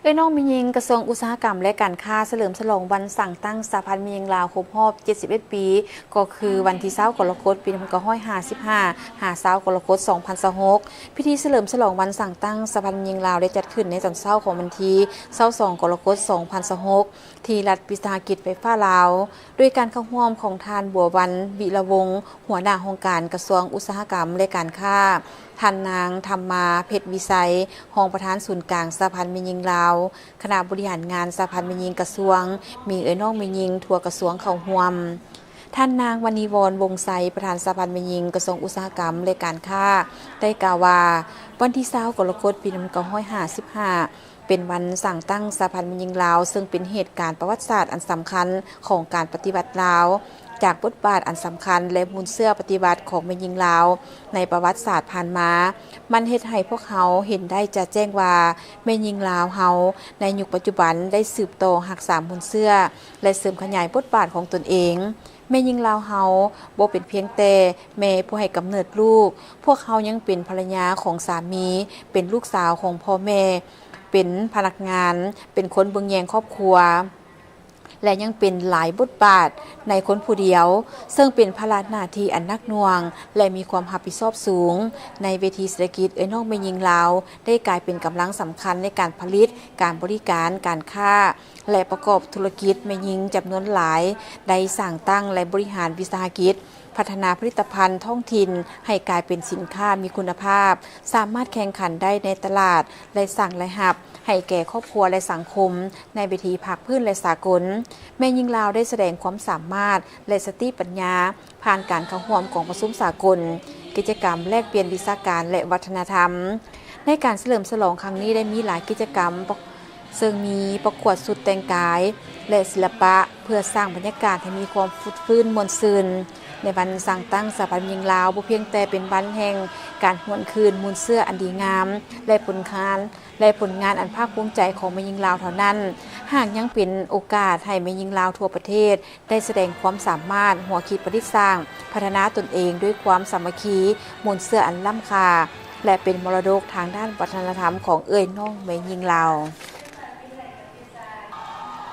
ยน้องมียิงกระทรวงอุตสาหกรรมและการค้าเฉลิมฉลองวันสั่งตั้งสหพันธ์มียิงลาวครบรอบ71 ปีก็คือวันที่20กรกฎาคมปี2555 20กรกฎาคม2026พิธีเฉลิมฉลองวันสั่งตั้งสหพันธ์มียิงลาวได้จัดขึ้นในตอนเช้าของวันที่22กรกฎาคม2026ที่รัฐวิสาหกิจไฟฟ้าลาวด้วยการเข้าร่วมของทานบัววันบิระวงศ์หัวหน้าองค์การกระทรวงอุตสาหกรรมและการค้าท่านนางธรรมาเพชรวิสัยรองประธานศูนย์กลางสหพันธ์มียิงลาวคณะบริหารงานสหพันธ์มียิงกระทรวงมีน้องมียิงทั่วกระทรวงเข้าร่วมท่านนางวณีวรวงศ์ไซประธานสหพันธ์มียิงกระทรวงอุตสาหกรรมและการค้าได้กล่าวว่าวันที่20กรกฎาคมปี2555เป็นวันสั่งตั้งสหพันธ์มียิงลาวซึ่งเป็นเหตุการณ์ประวัติศาสตร์อันสำคัญของการปฏิบัติลาวจากบทบาทอันสำคัญและมูลเสื้อปฏิบัติของแม่ยิงลาวในประวัติศาสตร์ผ่านมามันเฮ็ดให้พวกเขาเห็นได้จะแจ้งว่าแม่ยิงลาวเฮาในยุคปัจจุบันได้สืบต่อรักษามูลเสื้อและเสริมขยายบทบาทของตนเองแม่ยิงลาวเฮาบ่เป็นเพียงแต่แม่ผู้ให้กำเนิดลูกพวกเขายังเป็นภรรยาของสามีเป็นลูกสาวของพ่อแม่เป็นพนักงานเป็นคนเบิ่งแยงครอบครัวและยังเป็นหลายบทบาทในคนผู้เดียวซึ่งเป็นภาระหน้าที่อันนักหน่วงและมีความรับผิดชอบสูงในเวทีเศรษฐกิจน้องแม่ยิงลาวได้กลายเป็นกำลังสำคัญในการผลิตการบริการการค้าและประกอบธุรกิจแม่ยิงจำนวนหลายได้สร้างตั้งและบริหารวิสาหกิจพัฒนาผลิตภัณฑ์ท้องถิ่นให้กลายเป็นสินค้ามีคุณภาพสามารถแข่งขันได้ในตลาดและสร้างรายรับให้แก่ครอบครัวและสังคมในเวทีภาคพื้นและสากลแม่ยิงลาวได้แสดงความสามารถและสติปัญญาผ่านการเข้าร่วมของประชุมสากลกิจกรรมแลกเปลี่ยนวิชาการและวัฒนธรรมในการเฉลิมฉลองครั้งนี้ได้มีหลายกิจกรรมซึ่งมีประกวดสุดแต่งกายและศิลปะเพื่อสร้างบรรยากาศให้มีความฟุดฟื้นมวลซื่นในวันสั่งตั้งสหพันธ์มียิงลาวบ่เพียงแต่เป็นวันแห่งการหวนคืนมูลเสื้ออันดีงามและผลงานอันภาคภูมิใจของแม่ยิงลาวเท่านั้นหากยังเป็นโอกาสให้แม่ยิงลาวทั่วประเทศได้แสดงความสามารถหัวคิดประดิษฐ์สร้างพัฒนาตนเองด้วยความสามัคคีมูลเสื้ออันล้ำค่าและเป็นมรดกทางด้านวัฒนธรรมของน้องแม่ยิงลาว